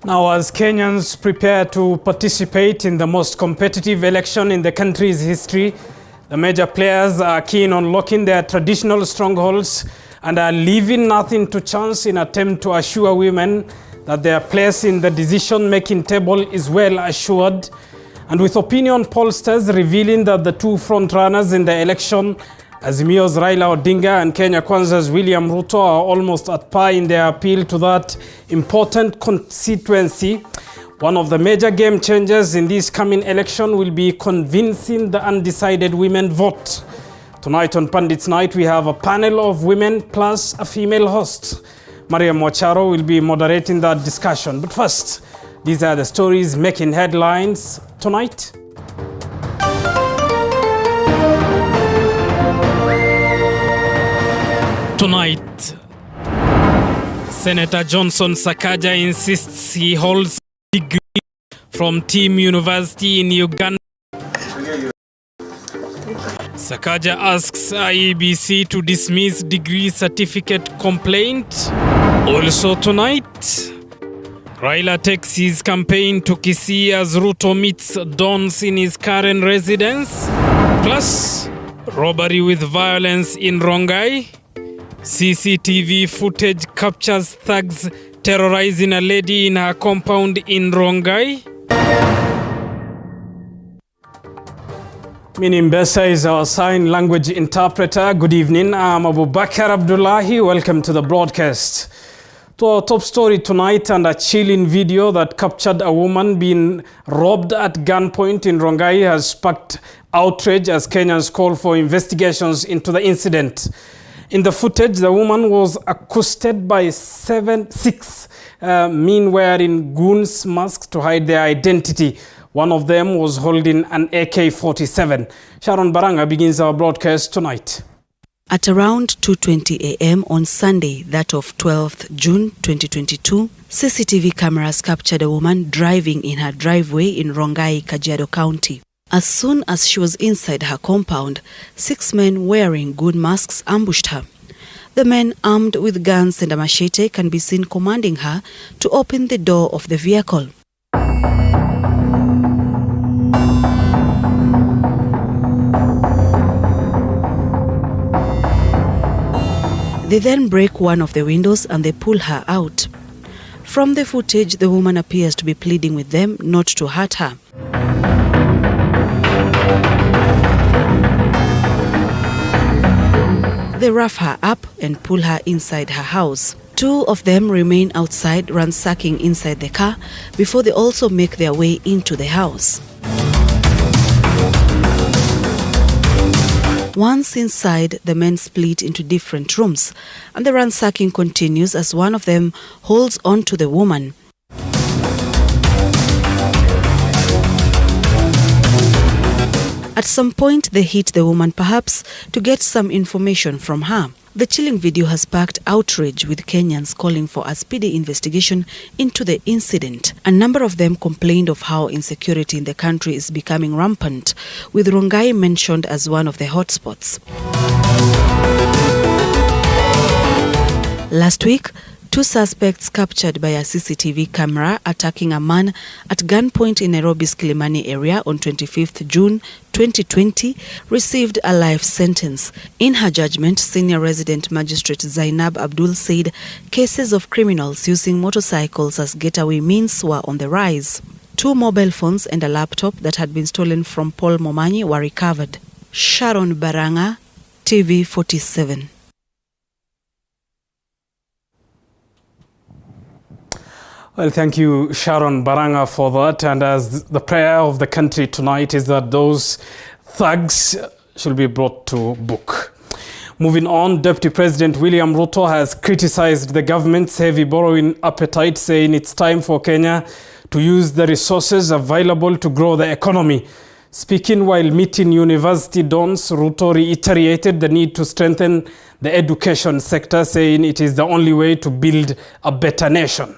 Now, as Kenyans prepare to participate in the most competitive election in the country's history, the major players are keen on locking their traditional strongholds and are leaving nothing to chance in an attempt to assure women that their place in the decision-making table is well assured. And with opinion pollsters revealing that the two frontrunners in the election, Azimio's Raila Odinga and Kenya Kwanza's William Ruto, are almost at par in their appeal to that important constituency. One of the major game changers in this coming election will be convincing the undecided women vote. Tonight on Pandits Night, we have a panel of women plus a female host. Mariam Wacharo will be moderating that discussion. But first, these are the stories making headlines tonight. Tonight, Senator Johnson Sakaja insists he holds a degree from Team University in Uganda. Sakaja asks IEBC to dismiss degree certificate complaint. Also tonight, Raila takes his campaign to Kisii as Ruto meets dons in his current residence. Plus, robbery with violence in Rongai. CCTV footage captures thugs terrorizing a lady in her compound in Rongai. Minimbesa is our sign language interpreter. Good evening, I'm Abubakar Abdullahi. Welcome to the broadcast. To our top story tonight, and a chilling video that captured a woman being robbed at gunpoint in Rongai has sparked outrage as Kenyans call for investigations into the incident. In the footage, the woman was accosted by six men wearing goons masks to hide their identity. One of them was holding an AK-47. Sharon Baranga begins our broadcast tonight. At around 2:20 a.m. on Sunday, that of 12th June 2022, CCTV cameras captured a woman driving in her driveway in Rongai, Kajiado County. As soon as she was inside her compound, 6 men wearing goon masks ambushed her. The men, armed with guns and a machete, can be seen commanding her to open the door of the vehicle. They then break one of the windows and they pull her out. From the footage, the woman appears to be pleading with them not to hurt her. They rough her up and pull her inside her house. 2 of them remain outside ransacking inside the car before they also make their way into the house. Once inside, the men split into different rooms, and the ransacking continues as one of them holds on to the woman. At some point, they hit the woman, perhaps to get some information from her. The chilling video has sparked outrage, with Kenyans calling for a speedy investigation into the incident. A number of them complained of how insecurity in the country is becoming rampant, with Rongai mentioned as one of the hotspots. Last week, 2 suspects captured by a CCTV camera attacking a man at gunpoint in Nairobi's Kilimani area on 25th June 2020 received a life sentence. In her judgment, senior resident magistrate Zainab Abdul said cases of criminals using motorcycles as getaway means were on the rise. 2 mobile phones and a laptop that had been stolen from Paul Momanyi were recovered. Sharon Baranga, TV47. Well, thank you, Sharon Baranga, for that. And as the prayer of the country tonight is that those thugs should be brought to book. Moving on, Deputy President William Ruto has criticized the government's heavy borrowing appetite, saying it's time for Kenya to use the resources available to grow the economy. Speaking while meeting university dons, Ruto reiterated the need to strengthen the education sector, saying it is the only way to build a better nation.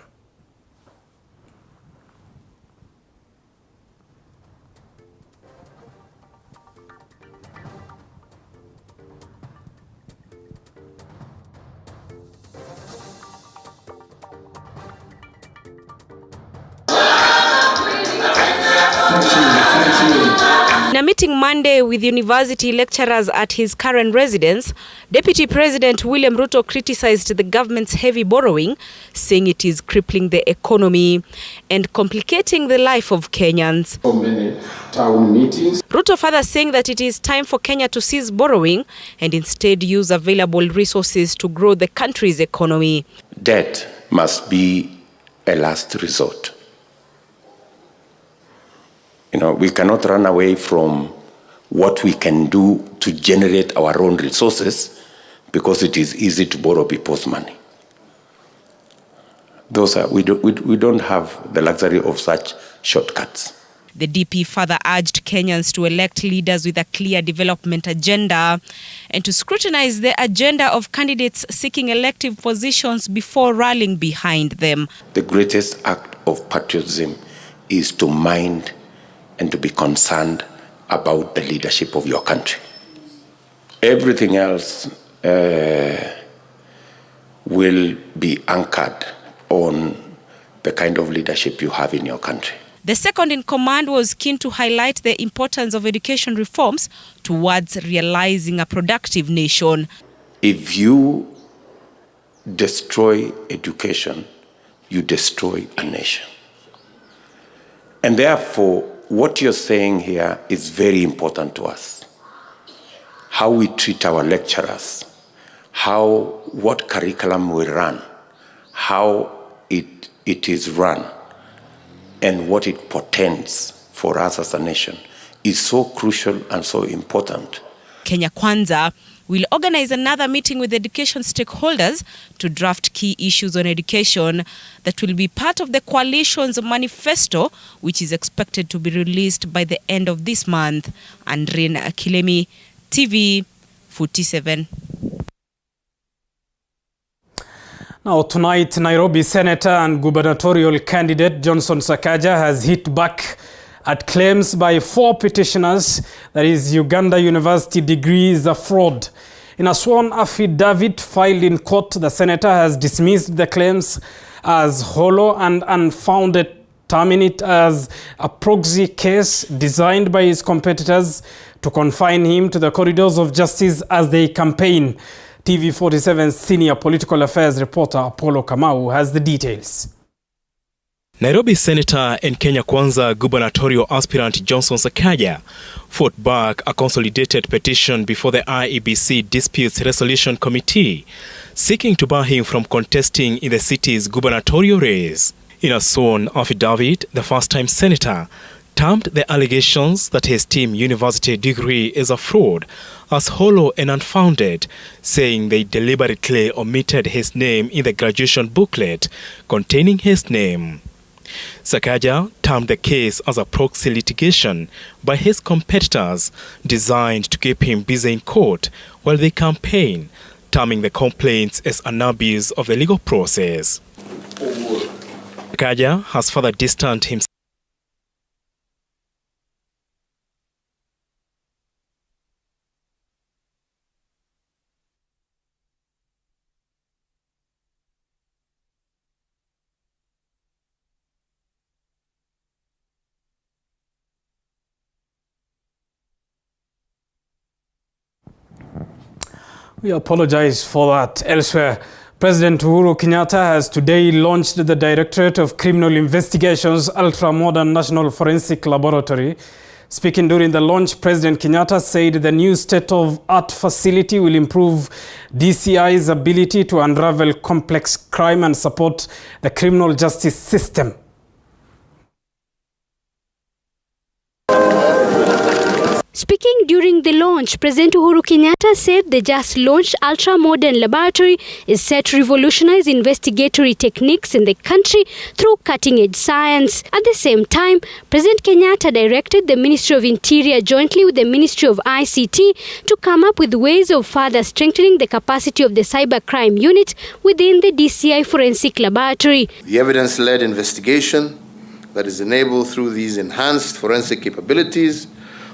a meeting Monday with university lecturers at his current residence, Deputy President William Ruto criticized the government's heavy borrowing, saying it is crippling the economy and complicating the life of Kenyans. So many town meetings. Ruto further saying that it is time for Kenya to cease borrowing and instead use available resources to grow the country's economy. Debt must be a last resort. We cannot run away from what we can do to generate our own resources because it is easy to borrow people's money. We don't have the luxury of such shortcuts. The DP further urged Kenyans to elect leaders with a clear development agenda and to scrutinize the agenda of candidates seeking elective positions before rallying behind them. The greatest act of patriotism is to mind and to be concerned about the leadership of your country. Everything else will be anchored on the kind of leadership you have in your country. The second in command was keen to highlight the importance of education reforms towards realizing a productive nation. If you destroy education, you destroy a nation. And therefore, what you're saying here is very important to us. How we treat our lecturers, what curriculum we run, how it is run, and what it portends for us as a nation is so crucial and so important. Kenya Kwanza will organize another meeting with education stakeholders to draft key issues on education that will be part of the coalition's manifesto, which is expected to be released by the end of this month. Andrine Akilemi, TV 47. Now tonight, Nairobi Senator and gubernatorial candidate Johnson Sakaja has hit back at claims by 4 petitioners that his Uganda University degree is a fraud. In a sworn affidavit filed in court, the senator has dismissed the claims as hollow and unfounded, terming it as a proxy case designed by his competitors to confine him to the corridors of justice as they campaign. TV47 senior political affairs reporter Apollo Kamau has the details. Nairobi Senator and Kenya Kwanza gubernatorial aspirant Johnson Sakaja fought back a consolidated petition before the IEBC Disputes Resolution Committee, seeking to bar him from contesting in the city's gubernatorial race. In a sworn affidavit, the first-time senator termed the allegations that his team university degree is a fraud as hollow and unfounded, saying they deliberately omitted his name in the graduation booklet containing his name. Sakaja termed the case as a proxy litigation by his competitors designed to keep him busy in court while they campaign, terming the complaints as an abuse of the legal process. Sakaja has further distanced himself. We apologize for that. Elsewhere, President Uhuru Kenyatta has today launched the Directorate of Criminal Investigations Ultra-Modern National Forensic Laboratory. Speaking during the launch, President Kenyatta said the new state-of-art facility will improve DCI's ability to unravel complex crime and support the criminal justice system. Speaking during the launch, President Uhuru Kenyatta said the just launched ultra-modern laboratory is set to revolutionize investigatory techniques in the country through cutting-edge science. At the same time, President Kenyatta directed the Ministry of Interior jointly with the Ministry of ICT to come up with ways of further strengthening the capacity of the cybercrime unit within the DCI Forensic Laboratory. The evidence-led investigation that is enabled through these enhanced forensic capabilities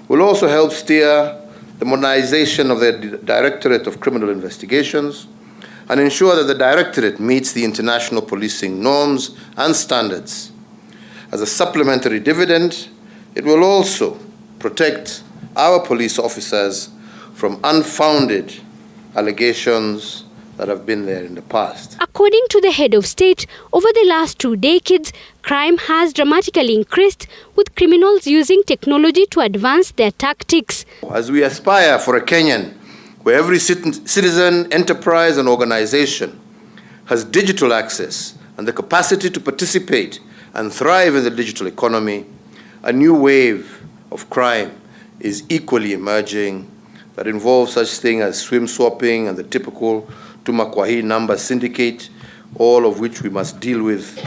will also help steer the modernization of the Directorate of Criminal Investigations and ensure that the Directorate meets the international policing norms and standards. As a supplementary dividend, it will also protect our police officers from unfounded allegations that have been there in the past. According to the head of state, over the last 2 decades, crime has dramatically increased, with criminals using technology to advance their tactics. As we aspire for a Kenyan where every citizen, enterprise, and organization has digital access and the capacity to participate and thrive in the digital economy, a new wave of crime is equally emerging that involves such things as swim swapping and the typical Tumakwahi number syndicate, all of which we must deal with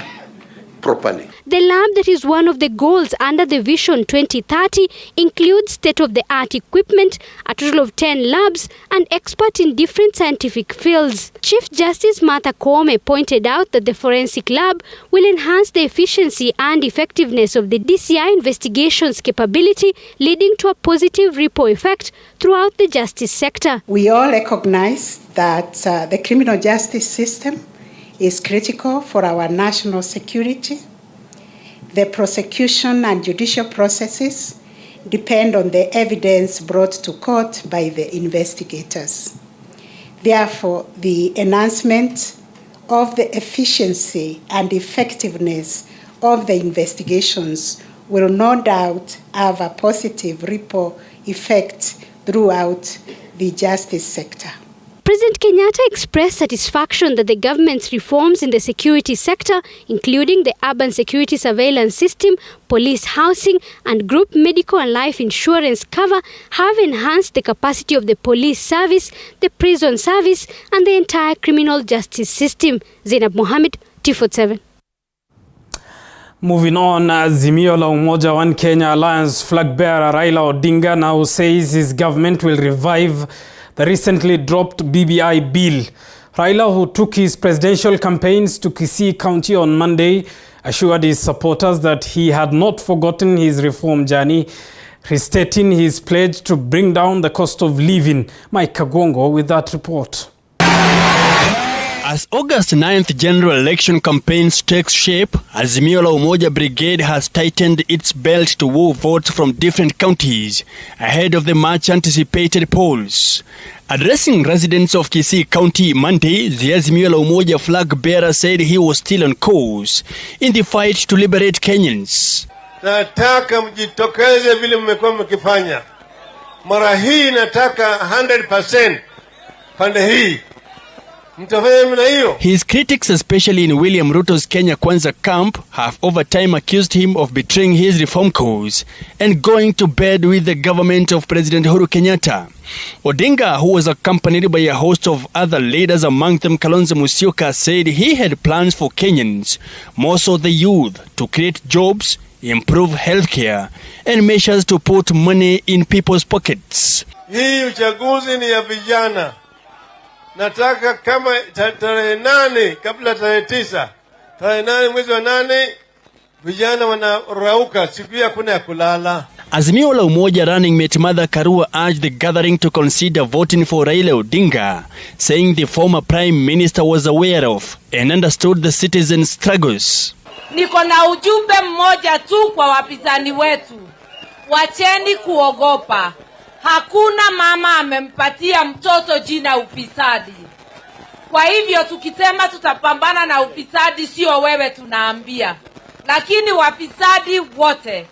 properly. The lab that is one of the goals under the Vision 2030 includes state-of-the-art equipment, a total of 10 labs, and experts in different scientific fields. Chief Justice Martha Koome pointed out that the forensic lab will enhance the efficiency and effectiveness of the DCI investigations capability, leading to a positive ripple effect throughout the justice sector. We all recognize that the criminal justice system is critical for our national security. The prosecution and judicial processes depend on the evidence brought to court by the investigators. Therefore, the enhancement of the efficiency and effectiveness of the investigations will no doubt have a positive ripple effect throughout the justice sector. President Kenyatta expressed satisfaction that the government's reforms in the security sector, including the urban security surveillance system, police housing, and group medical and life insurance cover, have enhanced the capacity of the police service, the prison service, and the entire criminal justice system. Zainab Mohammed, T47. Moving on, Azimio la Umoja One Kenya Alliance flag bearer Raila Odinga now says his government will revive the recently dropped BBI bill. Raila, who took his presidential campaigns to Kisii County on Monday, assured his supporters that he had not forgotten his reform journey, restating his pledge to bring down the cost of living. Mike Kagongo with that report. As August 9th general election campaigns takes shape, Azimio la Umoja Brigade has tightened its belt to woo votes from different counties ahead of the much-anticipated polls. Addressing residents of Kisii County Monday, the Azimio la Umoja flag bearer said he was still on course in the fight to liberate Kenyans. Nataka mjitokeze vile mmekuwa mkifanya. Mara hii nataka 100% pande hii. His critics, especially in William Ruto's Kenya Kwanza camp, have over time accused him of betraying his reform cause and going to bed with the government of President Uhuru Kenyatta. Odinga, who was accompanied by a host of other leaders, among them Kalonzo Musyoka, said he had plans for Kenyans, more so the youth, to create jobs, improve healthcare, and measures to put money in people's pockets. Hii uchaguzi ni ya vijana. Nataka kama tarehe 8 kabla tarehe 9. Tarehe 8 mwezi wa 8 vijana wanarauka, siku ya kuna ya kulala. Azimio la Umoja running mate Martha Karua urged the gathering to consider voting for Raila Odinga, saying the former prime minister was aware of and understood the citizens' struggles. Niko na ujumbe mmoja tu kwa wapinzani wetu. Wacheni kuogopa. Hakuna mama amempatia mtoto jina ufisadi. Kwa hivyo tukisema tutapambana na ufisadi, sio wewe tunaambia. Lakini wafisadi wote,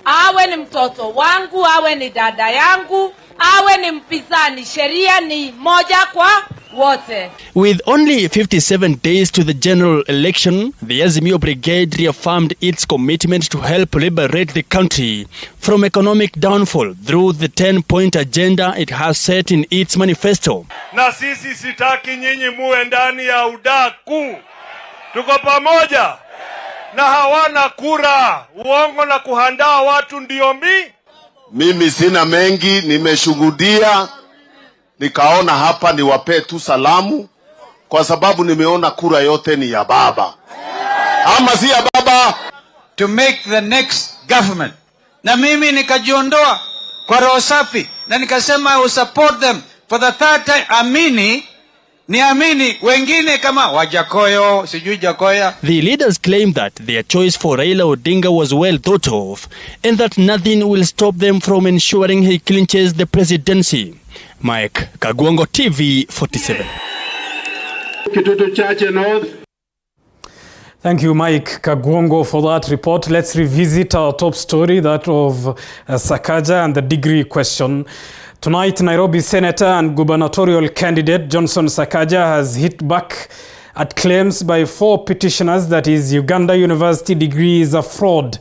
awe ni mtoto wangu, awe ni dada yangu, awe ni mpinzani, sheria ni moja kwa wote. With only 57 days to the general election, the Azimio Brigade reaffirmed its commitment to help liberate the country from economic downfall through the 10-point agenda it has set in its manifesto. Na sisi sitaki nyinyi muwe ndani ya udaku. Tuko pamoja. Na hawana kura. Uongo na kuhandaa watu ndio Mimi sina mengi, nimeshuhudia. Nikaona hapa niwape tu salamu kwa sababu nimeona kura yote ni ya baba. Ama si ya baba? To make the next government. Na mimi nikajiondoa kwa roho safi na nikasema I will support them for the third time. Amini Niamini wengine kama Wajakoyo, sijui Jakoya. The leaders claim that their choice for Raila Odinga was well thought of and that nothing will stop them from ensuring he clinches the presidency. Mike Kagwongo, TV 47. Thank you, Mike Kagwongo, for that report. Let's revisit our top story, that of SAKAJA and the degree question. Tonight, Nairobi Senator and gubernatorial candidate Johnson Sakaja has hit back at claims by 4 petitioners that his Uganda University degree is a fraud.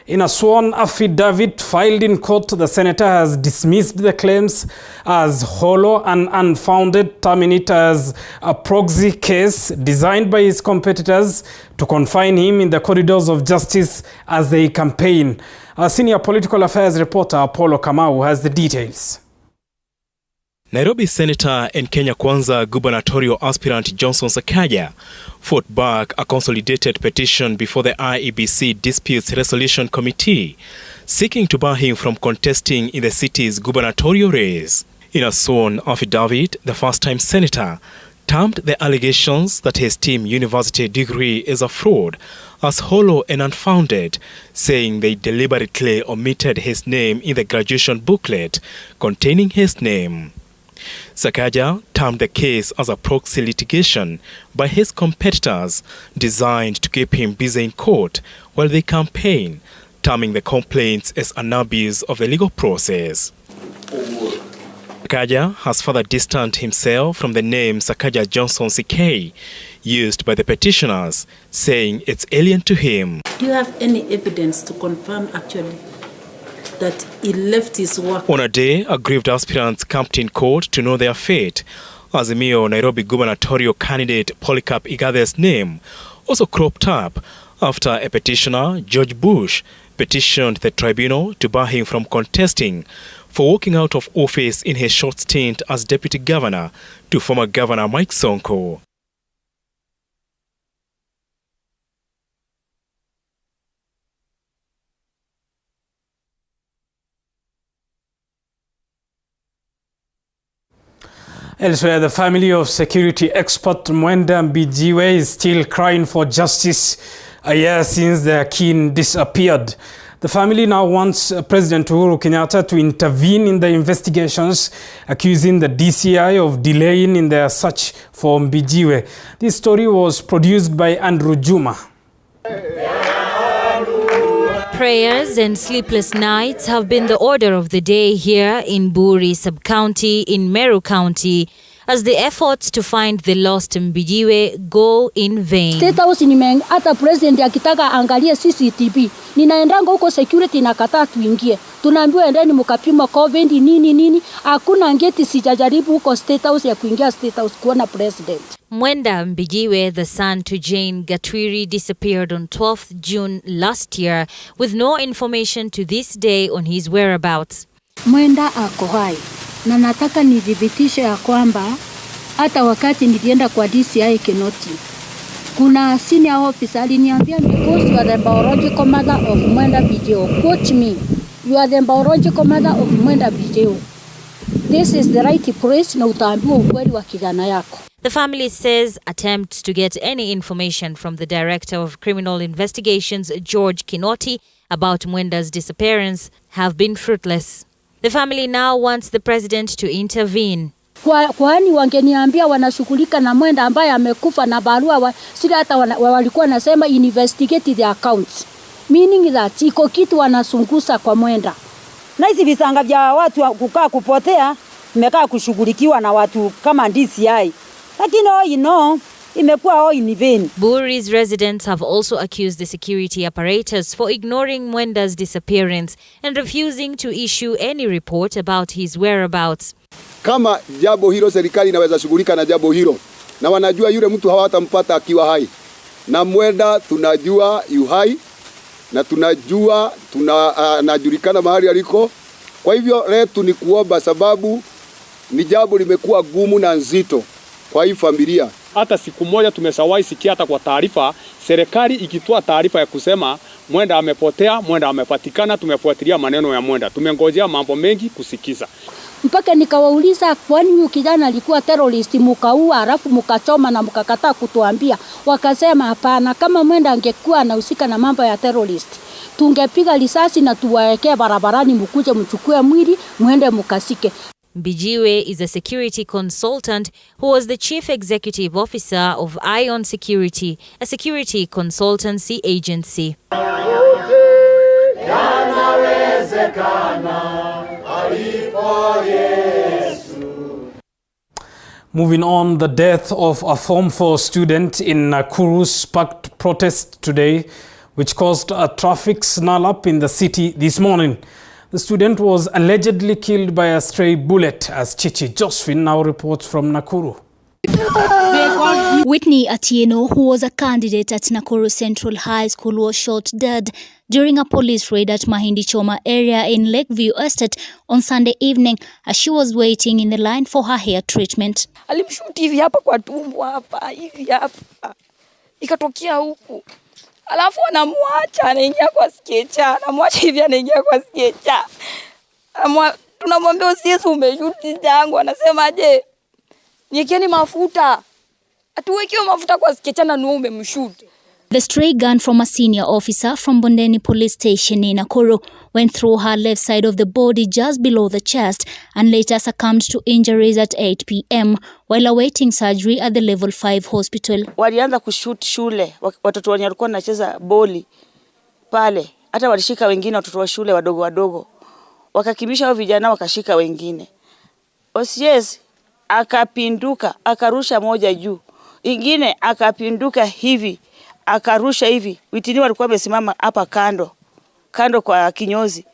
In a sworn affidavit filed in court, the senator has dismissed the claims as hollow and unfounded, terming it as a proxy case designed by his competitors to confine him in the corridors of justice as they campaign. Our senior political affairs reporter Apollo Kamau has the details. Nairobi Senator and Kenya Kwanza gubernatorial aspirant Johnson Sakaja fought back a consolidated petition before the IEBC Disputes Resolution Committee, seeking to bar him from contesting in the city's gubernatorial race. In a sworn affidavit, the first-time senator termed the allegations that his team university degree is a fraud as hollow and unfounded, saying they deliberately omitted his name in the graduation booklet containing his name. Sakaja termed the case as a proxy litigation by his competitors designed to keep him busy in court while they campaign, terming the complaints as an abuse of the legal process. Sakaja has further distanced himself from the name Sakaja Johnson CK used by the petitioners, saying it's alien to him. Do you have any evidence to confirm actually that he left his work? On a day, aggrieved aspirants camped in court to know their fate, as Nairobi gubernatorial candidate Polycarp Igathe's name also cropped up after a petitioner, George Bush, petitioned the tribunal to bar him from contesting for walking out of office in his short stint as deputy governor to former Governor Mike Sonko. Elsewhere, the family of security expert Mwenda Mbijiwe is still crying for justice a year since their kin disappeared. The family now wants President Uhuru Kenyatta to intervene in the investigations, accusing the DCI of delaying in their search for Mbijiwe. This story was produced by Andrew Juma. Prayers and sleepless nights have been the order of the day here in Buri sub-county in Meru County as the efforts to find the lost Mbijiwe go in vain. State House hata president akitaka angalie CCTV. Ninaendanga huko security na kataa tuingie. Tunaambiwa endeni mkapima COVID nini. Hakuna ngeti sijajaribu huko State House ya kuingia State House kuona president. Mwenda Mbijiwe, the son to Jane Gatwiri, disappeared on 12th June last year with no information to this day on his whereabouts. Mwenda ako hai na nataka nidhibitishe ya kwamba hata wakati nilienda kwa DCI Kinoti, kuna senior officer aliniambia because you are the biological mother of Mwenda Mbijiwe. Quote me, you are the biological mother of Mwenda Mbijiwe. This is the right place na utaambiwa ukweli wa kijana yako. The family says attempts to get any information from the Director of Criminal Investigations, George Kinoti, about Mwenda's disappearance have been fruitless. The family now wants the president to intervene. Kwani wangeniambia wanashughulika na Mwenda ambaye amekufa na barua sila hata walikuwa nasema investigate the accounts. Meaning that iko kitu wanasungusa kwa Mwenda. Na hizi visanga vya watu kukaa kupotea imekaa kushughulikiwa na watu kama DCI. Lakini imekuwa in vain. Buri's residents have also accused the security apparatus for ignoring Mwenda's disappearance and refusing to issue any report about his whereabouts. Kama jambo hilo serikali inaweza shughulika na jambo hilo na wanajua yule mtu hawatampata akiwa hai. Na Mwenda tunajua yu hai na tunajua anajulikana mahali aliko. Kwa hivyo letu ni kuomba, sababu ni jambo limekuwa gumu na nzito kwa hii familia. Hata siku moja tumeshawahi sikia hata kwa taarifa serikali ikitoa taarifa ya kusema Mwenda amepotea, Mwenda amepatikana, tumefuatilia maneno ya Mwenda. Tumengojea mambo mengi kusikiza. Mpaka nikawauliza kwani huyu kijana alikuwa terrorist mkaua alafu mkachoma na mkakataa kutuambia. Wakasema hapana, kama Mwenda angekuwa anahusika na mambo ya terrorist tungepiga risasi na tuwaekee barabarani mkuje mchukue mwili muende mkasike. Bijiwe is a security consultant who was the chief executive officer of Ion Security, a security consultancy agency. Moving on, the death of a Form 4 student in Nakuru sparked protest today, which caused a traffic snarl-up in the city this morning. The student was allegedly killed by a stray bullet, as Chichi Josephine now reports from Nakuru. Whitney Atieno, who was a candidate at Nakuru Central High School, was shot dead during a police raid at Mahindi Choma area in Lakeview Estate on Sunday evening as she was waiting in the line for her hair treatment. Alimshuti hivi hapa kwa tumbo hapa, hivi hapa. Ikatokea huku. Alafu anamwacha anaingia kwa skecha, anamwacha hivi anaingia kwa skecha. Tunamwambia sisi umeshuti zangu, anasema je, nikieni mafuta. Atuwekiwe mafuta kwa skecha na nuo umemshuti. The stray gun from a senior officer from Bondeni Police Station in Nakuru went through her left side of the body just below the chest and later succumbed to injuries at 8 p.m. while awaiting surgery at the Level 5 hospital. Walianza kushoot shule, watoto walikuwa wanacheza boli pale. Hata walishika wengine watoto wa shule wadogo wadogo. Wakakimbisha hao vijana wakashika wengine. OCS akapinduka, akarusha moja juu. Ingine akapinduka hivi, akarusha hivi. Witini walikuwa wamesimama hapa kando kwa kinyozi.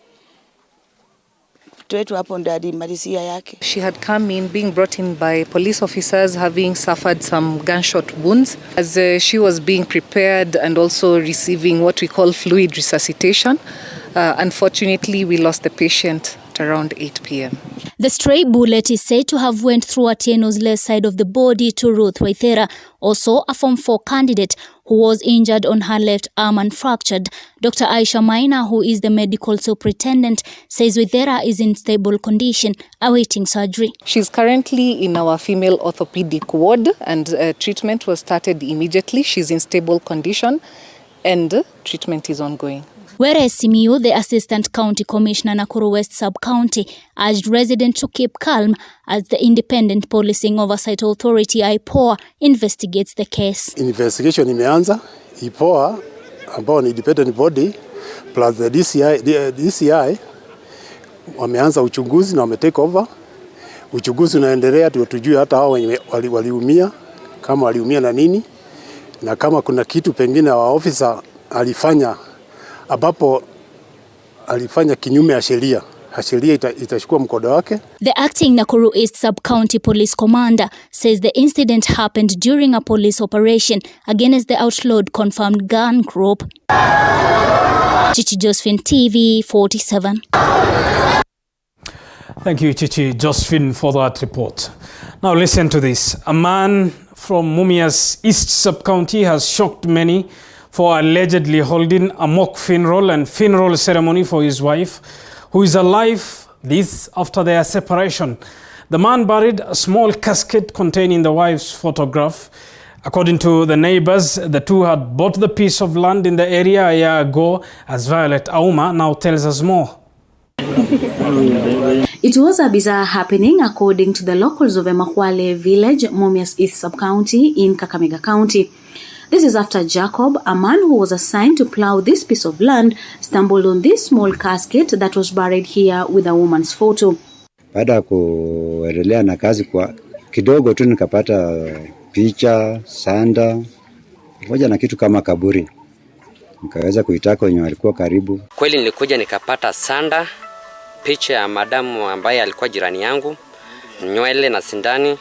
Tuetu hapo ndo alimalizia yake. She had come in being brought in by police officers having suffered some gunshot wounds as she was being prepared and also receiving what we call fluid resuscitation. Unfortunately, we lost the patient at around 8 p.m. The stray bullet is said to have went through Atieno's left side of the body to Ruth Waithera, also a Form 4 candidate who was injured on her left arm and fractured. Dr. Aisha Maina, who is the medical superintendent, says Waithera is in stable condition, awaiting surgery. She's currently in our female orthopedic ward and treatment was started immediately. She's in stable condition and treatment is ongoing. Whereas Simiyu, the Assistant County Commissioner Nakuru West Sub-County, urged residents to keep calm as the Independent Policing Oversight Authority, IPOA, investigates the case. Investigation imeanza, IPOA, ambao ni independent body, plus the DCI, wameanza uchunguzi na wametake over. Uchunguzi unaendelea tujue hata hao wenye waliumia, kama waliumia na nini, na kama kuna kitu pengine wa officer alifanya ambapo alifanya kinyume ya sheria. Sheria itachukua mkondo wake. The acting Nakuru East Sub-County Police Commander says the incident happened during a police operation against the outlawed confirmed gun group. Chichi Josephine, TV 47. Thank you, Chichi Josephine, for that report. Now listen to this. A man from Mumias East Sub-County has shocked many for allegedly holding a mock funeral and funeral ceremony for his wife, who is alive, this after their separation. The man buried a small casket containing the wife's photograph. According to the neighbors, the two had bought the piece of land in the area a year ago, as Violet Auma now tells us more. It was a bizarre happening according to the locals of Emakwale village, Mumias East Sub-County in Kakamega County. This is after Jacob, a man who was assigned to plow this piece of land, stumbled on this small casket that was buried here with a woman's photo. Baada kuendelea na kazi kwa kidogo tu nikapata picha, sanda, moja na kitu kama kaburi. Nikaweza kuitaka wenye walikuwa karibu. Kweli nilikuja nikapata sanda, picha ya madamu ambaye alikuwa jirani yangu, nywele na sindani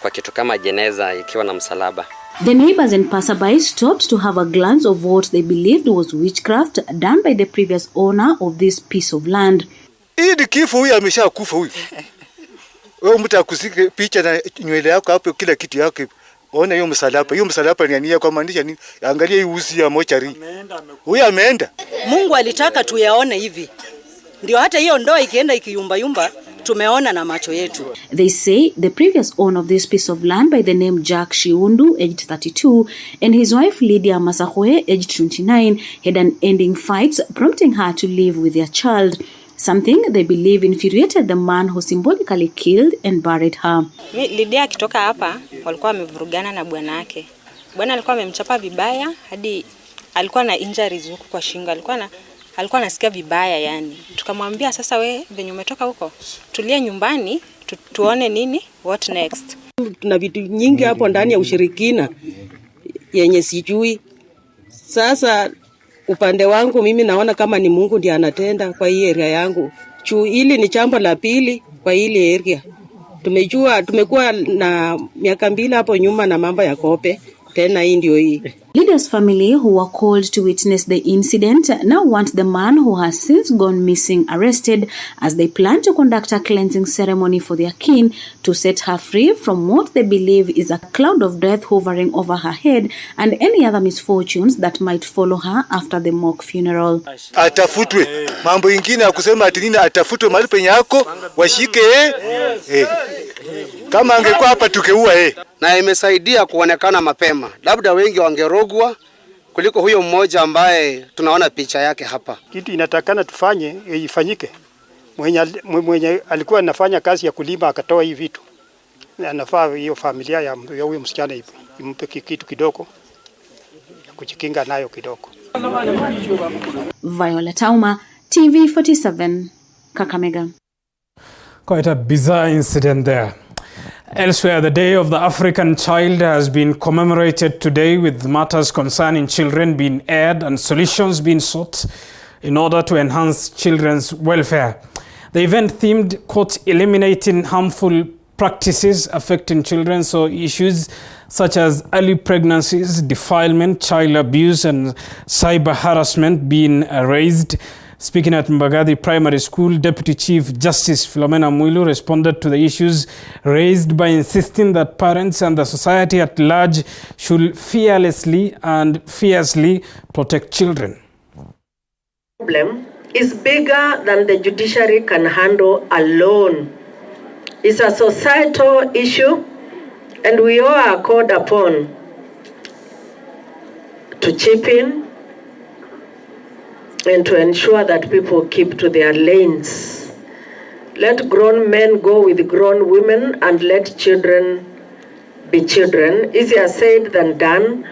kwa kitu kama jeneza ikiwa na msalaba. The neighbors and passerby stopped to have a glance of what they believed was witchcraft done by the previous owner of this piece of land. Hii kifo huyu ameshakufa huyu. Wewe mtu akusike picha na nywele yako hapo kila kitu yake. Ona hiyo msalaba. Hiyo msalaba ni nia kwa maanisha nini? Angalia hii uzi ya mochari. Huyu ameenda. Mungu alitaka tuyaone hivi. Ndio hata hiyo ndoa ikienda ikiyumba yumba tumeona na macho yetu. They say the previous owner of this piece of land by the name Jack Shiundu, aged 32, and his wife Lydia Masahwe, aged 29, had unending fights, prompting her to live with their child. Something they believe infuriated the man who symbolically killed and buried her. Lydia akitoka hapa walikuwa wamevurugana na bwana yake. Bwana alikuwa amemchapa vibaya hadi alikuwa na injuries huko kwa shingo. Alikuwa anasikia vibaya yani. Tukamwambia sasa we venye umetoka huko tulia nyumbani tuone nini what next. Tuna vitu nyingi hapo ndani ya ushirikina yenye sijui. Sasa upande wangu mimi naona kama ni Mungu ndiye anatenda kwa hii area yangu. Hili ni jambo la pili kwa hili area. Tumekuwa na miaka 2 hapo nyuma na mambo ya kope. Tena hii ndio hii. Lydia's family, who were called to witness the incident, now want the man who has since gone missing arrested as they plan to conduct a cleansing ceremony for their kin to set her free from what they believe is a cloud of death hovering over her head and any other misfortunes that might follow her after the mock funeral. Atafutwe. Mambo ingine ya kusema ati nini atafutwe mahali penye yako washike kama angekuwa hapa tukeua na imesaidia kuonekana mapema. Labda wengi wangerogwa kuliko huyo mmoja ambaye tunaona picha yake hapa. Kitu inatakana tufanye ifanyike. Mwenye alikuwa anafanya kazi ya kulima akatoa hii vitu. Anafaa hiyo familia ya huyo msichana impe kitu kidogo kujikinga nayo kidogo. Viola Tauma, TV47, Kakamega. Quite a bizarre incident there. Elsewhere, the Day of the African Child has been commemorated today, with matters concerning children being aired and solutions being sought in order to enhance children's welfare. The event themed, quote, eliminating harmful practices affecting children, so issues such as early pregnancies, defilement, child abuse and cyber harassment being raised. Speaking at Mbagathi Primary School, Deputy Chief Justice Philomena Mwilu responded to the issues raised by insisting that parents and the society at large should fearlessly and fiercely protect children. The problem is bigger than the judiciary can handle alone. It's a societal issue, and we all are called upon to chip in and to ensure that people keep to their lanes. Let grown men go with grown women and let children be children. Easier said than done.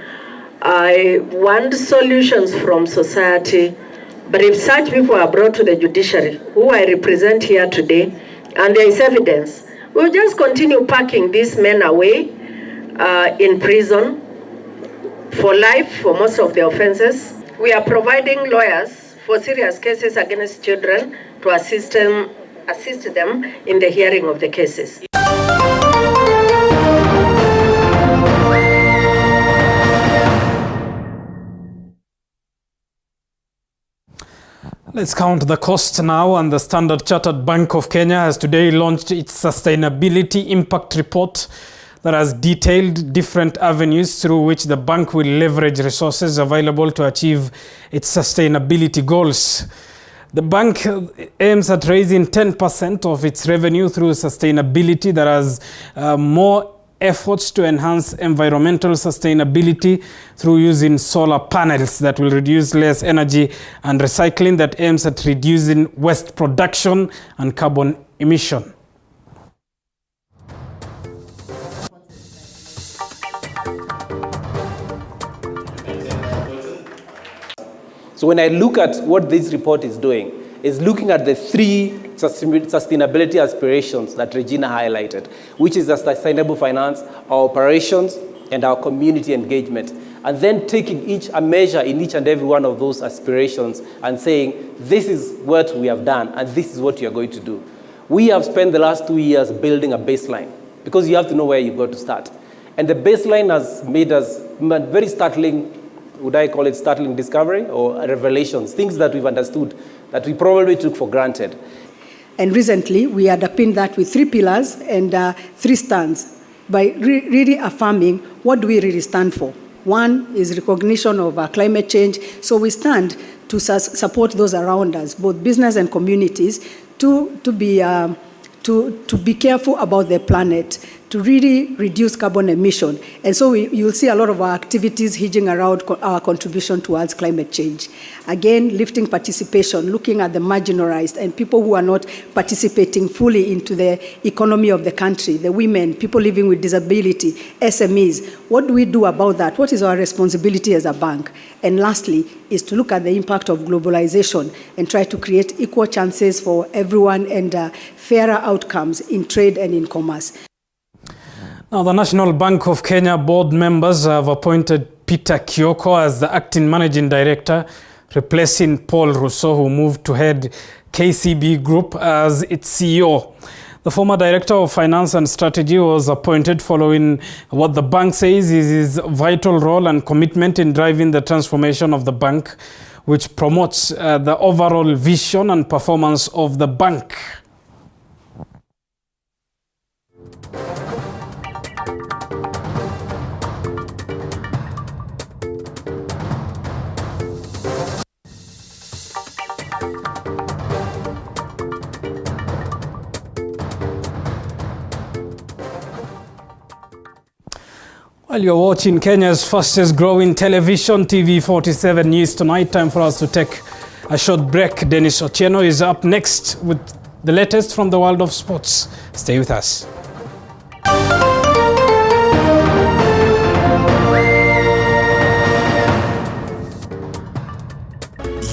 I want solutions from society, but if such people are brought to the judiciary, who I represent here today, and there is evidence, we'll just continue packing these men away in prison for life for most of the offenses. We are providing lawyers for serious cases against children to assist them in the hearing of the cases. Let's count the cost now, and the Standard Chartered Bank of Kenya has today launched its Sustainability Impact Report that has detailed different avenues through which the bank will leverage resources available to achieve its sustainability goals. The bank aims at raising 10% of its revenue through sustainability that has more efforts to enhance environmental sustainability through using solar panels that will reduce less energy, and recycling that aims at reducing waste production and carbon emission. So when I look at what this report is doing, is looking at the 3 sustainability aspirations that Regina highlighted, which is the sustainable finance, our operations, and our community engagement. And then taking a measure in each and every one of those aspirations and saying, this is what we have done, and this is what you are going to do. We have spent the last 2 years building a baseline, because you have to know where you've got to start. And the baseline has made us very startling, would I call it startling discovery or revelations, things that we've understood that we probably took for granted. And recently, we underpinned that with 3 pillars and 3 stands by really affirming what do we really stand for. 1 is recognition of climate change. So we stand to support those around us, both business and communities, to to be careful about the planet, to really reduce carbon emission. And so you'll see a lot of our activities hinging around our contribution towards climate change. Again, lifting participation, looking at the marginalized and people who are not participating fully into the economy of the country, the women, people living with disability, SMEs. What do we do about that? What is our responsibility as a bank? And lastly, is to look at the impact of globalization and try to create equal chances for everyone and fairer outcomes in trade and in commerce. Now, the National Bank of Kenya board members have appointed Peter Kioko as the acting managing director, replacing Paul Rousseau, who moved to head KCB Group as its CEO. The former director of finance and strategy was appointed following what the bank says is his vital role and commitment in driving the transformation of the bank, which promotes the overall vision and performance of the bank. While you're watching Kenya's fastest growing television, TV47 News Tonight, time for us to take a short break. Dennis Otieno is up next with the latest from the world of sports. Stay with us.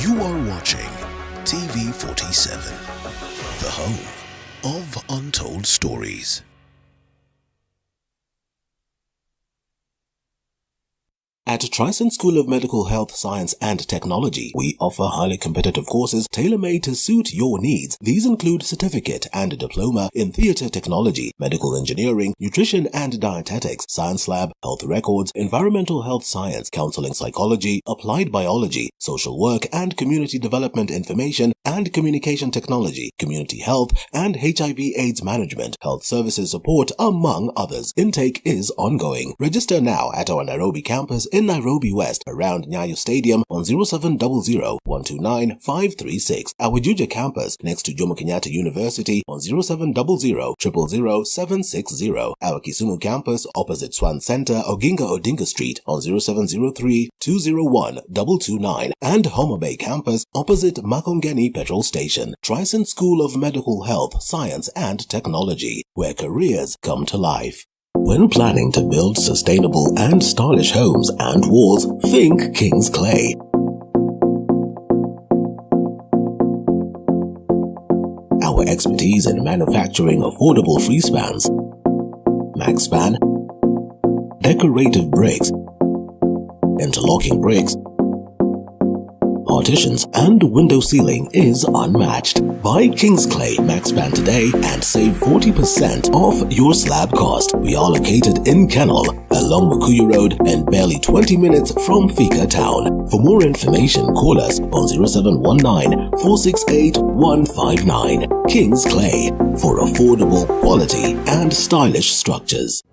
You are watching TV47, the home of untold stories. At Tryson School of Medical Health Science and Technology, we offer highly competitive courses tailor-made to suit your needs. These include certificate and diploma in theater technology, medical engineering, nutrition and dietetics, science lab, health records, environmental health science, counseling psychology, applied biology, social work and community development information and communication technology, community health and HIV/AIDS management, health services support, among others. Intake is ongoing. Register now at our Nairobi campus in Nairobi West, around Nyayo Stadium on 0700-129-536. Our Juja campus next to Jomo Kenyatta University on 0700-000-760. Our Kisumu campus opposite Swan Center, Oginga Odinga Street on 0703-201-229. And Homa Bay campus opposite Makongeni Petrol Station. Tryson School of Medical Health, Science and Technology, where careers come to life. When planning to build sustainable and stylish homes and walls, think King's Clay. Our expertise in manufacturing affordable freespans, MaxSpan, decorative bricks, interlocking bricks, partitions and window sealing is unmatched. Buy King's Clay MaxSpan today and save 40% off your slab cost. We are located in Kennel, along Mukuyu Road and barely 20 minutes from Thika Town. For more information, call us on 0719-468-159. King's Clay, for affordable, quality and stylish structures.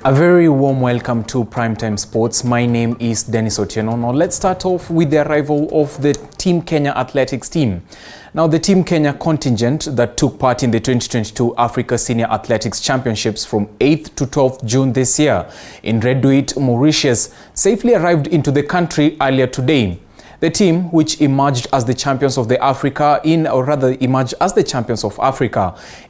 A very warm welcome to Primetime Sports. My name is Dennis Otieno. Now let's start off with the arrival of the Team Kenya athletics team. Now the Team Kenya contingent that took part in the 2022 Africa Senior Athletics Championships from 8th to 12th June this year in Redouit, Mauritius, safely arrived into the country earlier today. The team, which emerged as the champions of Africa in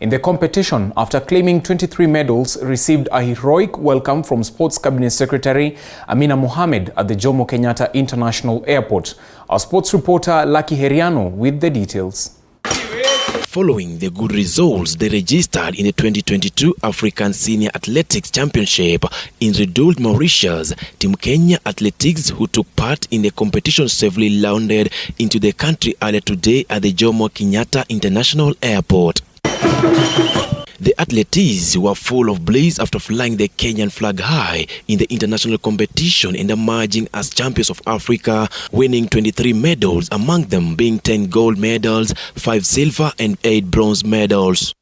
the competition after claiming 23 medals, received a heroic welcome from Sports Cabinet Secretary Amina Mohamed at the Jomo Kenyatta International Airport. Our sports reporter Lucky Heriano with the details. Following the good results they registered in the 2022 African Senior Athletics Championship in Redouit, Mauritius, Team Kenya Athletics, who took part in the competition, safely landed into the country earlier today at the Jomo Kenyatta International Airport. The athletes were full of blaze after flying the Kenyan flag high in the international competition and emerging as champions of Africa, winning 23 medals, among them being 10 gold medals, 5 silver and 8 bronze medals.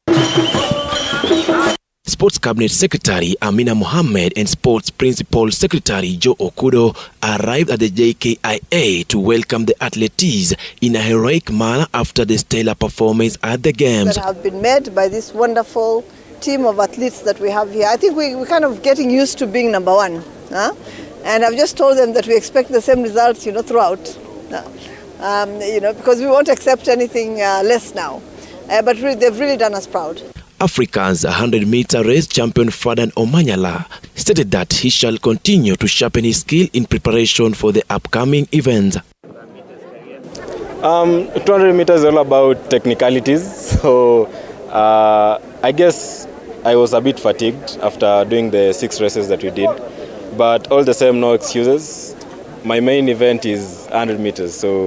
Sports Cabinet Secretary Amina Mohamed and Sports Principal Secretary Joe Okudo arrived at the JKIA to welcome the athletes in a heroic manner after the stellar performance at the Games. That have been made by this wonderful team of athletes that we have here. I think we're kind of getting used to being number one. And I've just told them that we expect the same results, throughout. Because we won't accept anything less now. But they've really done us proud. Africa's 100-meter race champion Fadan Omanyala stated that he shall continue to sharpen his skill in preparation for the upcoming event. 200 meters is all about technicalities, so I guess I was a bit fatigued after doing the 6 races that we did, but all the same, no excuses. My main event is 100 meters, so